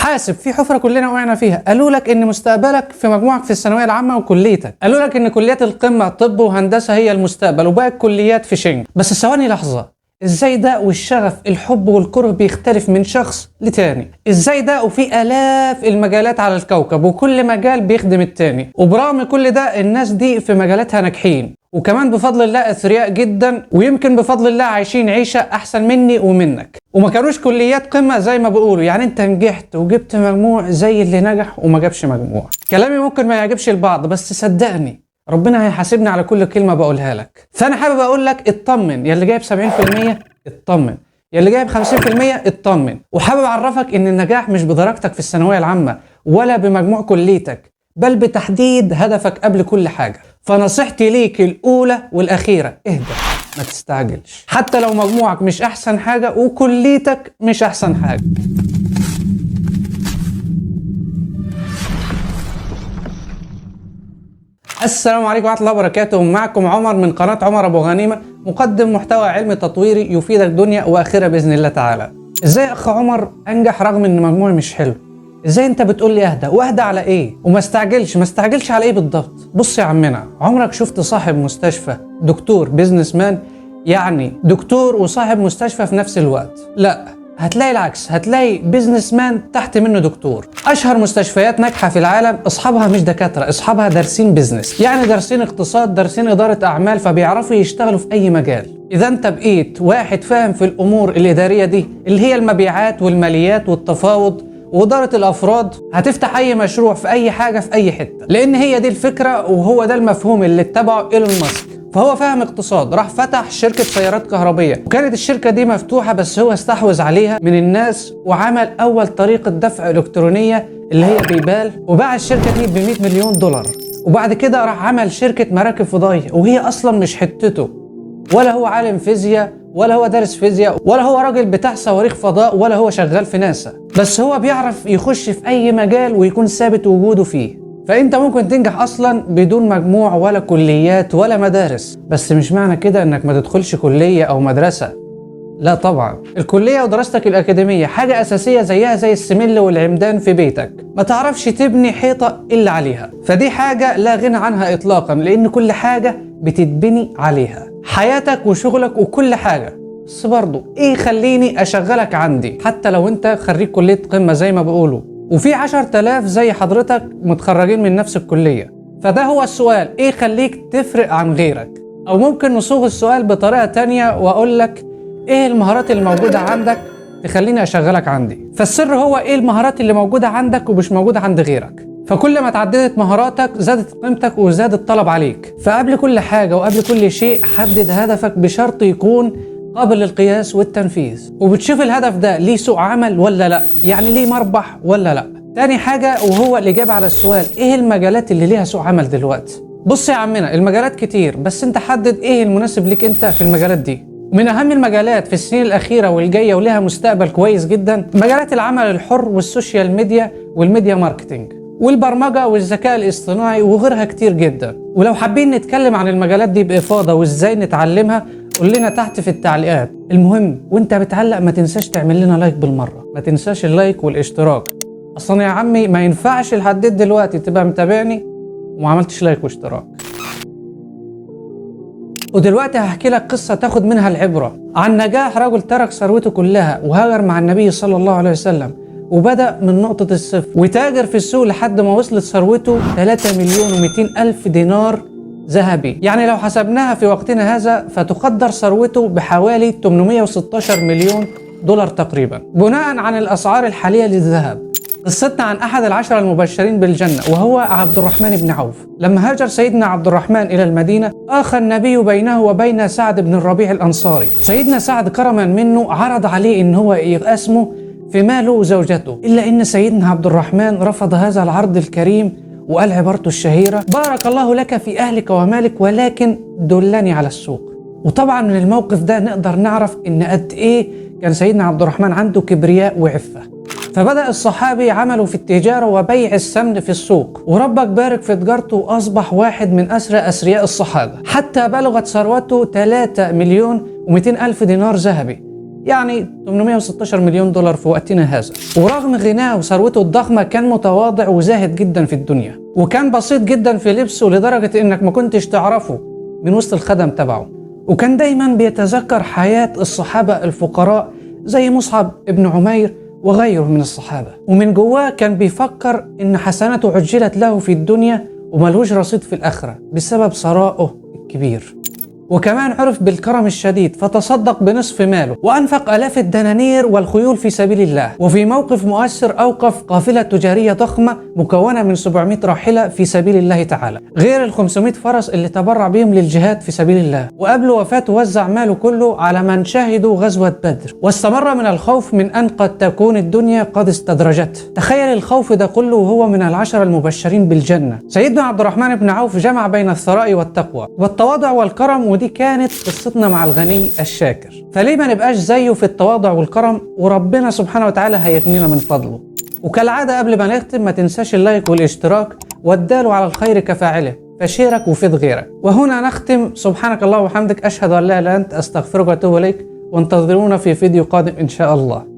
حاسب في حفرة كلنا وقعنا فيها. قالوا لك ان مستقبلك في مجموعك في الثانوية العامة وكليتك، قالوا لك ان كليات القمة طب وهندسة هي المستقبل وباقي الكليات في شنج. بس ثواني لحظة، ازاي ده والشغف الحب والكره بيختلف من شخص لتاني؟ ازاي ده وفي آلاف المجالات على الكوكب وكل مجال بيخدم التاني، وبرغم كل ده الناس دي في مجالاتها ناجحين وكمان بفضل الله اثرياء جدا، ويمكن بفضل الله عايشين عيشة احسن مني ومنك، وما كانوش كليات قمة زي ما بيقولوا. يعني انت نجحت وجبت مجموع زي اللي نجح وما جابش مجموع. كلامي ممكن ما يعجبش البعض بس صدقني ربنا هيحاسبني على كل كلمة بقولها لك. فأنا حابب أقول لك اطمن، يا اللي جايب 70% اطمن، يا اللي جايب 50% اطمن. وحابب أعرفك إن النجاح مش بدرجتك في الثانوية العامة ولا بمجموع كليتك، بل بتحديد هدفك قبل كل حاجة. فنصيحتي ليك الأولى والأخيرة، اهدى ما تستعجلش، حتى لو مجموعك مش أحسن حاجة وكليتك مش أحسن حاجة. السلام عليكم ورحمة الله وبركاته. معكم عمر من قناة عمر أبو غنيمة، مقدم محتوى علمي تطويري يفيدك دنيا وآخرة بإذن الله تعالى. إزاي أخ عمر أنجح رغم إن مجموعي مش حلو؟ إزاي أنت بتقول لي أهدى؟ وأهدى على إيه؟ وما استعجلش على إيه بالضبط؟ بص يا عمنا، عمرك شفت صاحب مستشفى دكتور بيزنس مان؟ يعني دكتور وصاحب مستشفى في نفس الوقت؟ لا، هتلاقي العكس، هتلاقي بيزنس مان تحت منه دكتور. اشهر مستشفيات ناجحه في العالم اصحابها مش دكاتره، اصحابها دارسين بيزنس، يعني دارسين اقتصاد، دارسين اداره اعمال، فبيعرفوا يشتغلوا في اي مجال. اذا انت بقيت واحد فاهم في الامور الاداريه دي اللي هي المبيعات والماليات والتفاوض وإدارة الأفراد، هتفتح أي مشروع في أي حاجة في أي حتة، لأن هي دي الفكرة وهو ده المفهوم اللي اتبعه إيلون ماسك. فهو فاهم اقتصاد، راح فتح شركة سيارات كهربية، وكانت الشركة دي مفتوحة بس هو استحوذ عليها من الناس وعمل أول طريقة دفع إلكترونية اللي هي بيبال، وباع الشركة دي ب$100 مليون. وبعد كده راح عمل شركة مراكب فضائية وهي أصلا مش حتته، ولا هو عالم فيزياء ولا هو دارس فيزياء ولا هو راجل بتاع صواريخ فضاء ولا هو شغال في ناسا، بس هو بيعرف يخش في أي مجال ويكون ثابت وجوده فيه. فأنت ممكن تنجح أصلا بدون مجموع ولا كليات ولا مدارس، بس مش معنى كده إنك ما تدخلش كلية أو مدرسة. لا طبعا، الكلية ودراستك الأكاديمية حاجة أساسية زيها زي السمل والعمدان في بيتك، ما تعرفش تبني حيطة إلا عليها، فدي حاجة لا غنى عنها إطلاقا، لأن كل حاجة بتتبني عليها، حياتك وشغلك وكل حاجة. بس برضو إيه يخليني أشغلك عندي حتى لو أنت خريج كلية قمة زي ما بيقولوا وفي 10,000 زي حضرتك متخرجين من نفس الكلية؟ فده هو السؤال، إيه يخليك تفرق عن غيرك؟ أو ممكن نصوغ السؤال بطريقة تانية وأقول لك ايه المهارات اللي موجودة عندك تخليني اشغلك عندي؟ فالسر هو ايه المهارات اللي موجودة عندك ومش موجودة عند غيرك. فكل ما تعددت مهاراتك زادت قيمتك وزاد الطلب عليك. فقبل كل حاجة وقبل كل شيء حدد هدفك بشرط يكون قابل للقياس والتنفيذ، وبتشوف الهدف ده ليه سوق عمل ولا لا، يعني ليه مربح ولا لا. تاني حاجة وهو الإجابة على السؤال ايه المجالات اللي ليها سوق عمل دلوقتي؟ بص يا عمنا، المجالات كتير بس انت حدد ايه المناسب ليك انت في المجالات دي. من أهم المجالات في السنين الأخيرة والجاية ولها مستقبل كويس جدا مجالات العمل الحر والسوشيال ميديا والميديا ماركتينج والبرمجة والذكاء الاصطناعي وغيرها كتير جدا. ولو حابين نتكلم عن المجالات دي بإفاضة وإزاي نتعلمها قول لنا تحت في التعليقات. المهم وانت بتعلق ما تنساش تعمل لنا لايك بالمرة، ما تنساش اللايك والاشتراك. أصلا يا عمي ما ينفعش لحد دلوقتي تبقى متابعني وما عملتش لايك واشتراك. ودلوقتي هحكي لك قصة تاخد منها العبرة عن نجاح رجل ترك ثروته كلها وهاجر مع النبي صلى الله عليه وسلم وبدأ من نقطة الصفر وتاجر في السوق لحد ما وصلت ثروته 3,200,000 دينار ذهبي. يعني لو حسبناها في وقتنا هذا فتقدر ثروته بحوالي 816 مليون دولار تقريبا بناء عن الأسعار الحالية للذهب. قصتنا عن أحد ال10 المبشرين بالجنة وهو عبد الرحمن بن عوف. لما هاجر سيدنا عبد الرحمن إلى المدينة آخى النبي بينه وبين سعد بن الربيع الأنصاري. سيدنا سعد كرما منه عرض عليه إن هو يقاسمه في ماله وزوجته، إلا إن سيدنا عبد الرحمن رفض هذا العرض الكريم وقال عبارته الشهيرة: بارك الله لك في أهلك ومالك ولكن دلني على السوق. وطبعا من الموقف ده نقدر نعرف إن قد إيه كان سيدنا عبد الرحمن عنده كبرياء وعفة. فبدأ الصحابي عمله في التجارة وبيع السمن في السوق، وربك بارك في تجارته وأصبح واحد من أسرى أثرياء الصحابة، حتى بلغت ثروته 3,200,000 دينار ذهبي. يعني 816 مليون دولار في وقتنا هذا. ورغم غناه وثروته الضخمة كان متواضع وزاهد جدا في الدنيا، وكان بسيط جدا في لبسه لدرجة انك ما كنتش تعرفه من وسط الخدم تبعه. وكان دايما بيتذكر حياة الصحابة الفقراء زي مصعب ابن عمير وغيره من الصحابة، ومن جواه كان بيفكر ان حسناته عجلت له في الدنيا وملهوش رصيد في الآخرة بسبب ثرائه الكبير. وكمان عرف بالكرم الشديد فتصدق بنصف ماله وأنفق آلاف الدنانير والخيول في سبيل الله. وفي موقف مؤثر أوقف قافلة تجارية ضخمة مكونة من 700 راحلة في سبيل الله تعالى، غير ال 500 فرس اللي تبرع بهم للجهاد في سبيل الله. وقبل وفاته وزع ماله كله على من شهدوا غزوة بدر، واستمر من الخوف من أن قد تكون الدنيا قد استدرجته. تخيل الخوف ده كله وهو من العشرة المبشرين بالجنة. سيدنا عبد الرحمن بن عوف جمع بين الثراء والتقوى والتواضع والكرم، ودي كانت قصتنا مع الغني الشاكر. فليه ما نبقاش زيه في التواضع والكرم، وربنا سبحانه وتعالى هيغنينا من فضله. وكالعادة قبل ما نختم ما تنساش اللايك والاشتراك والدال على الخير كفاعله، فشيرك وفيد غيرك. وهنا نختم. سبحانك اللهم وبحمدك، أشهد أن لا إله إلا أنت، أستغفرك وأتوب إليك، وانتظرونا في فيديو قادم إن شاء الله.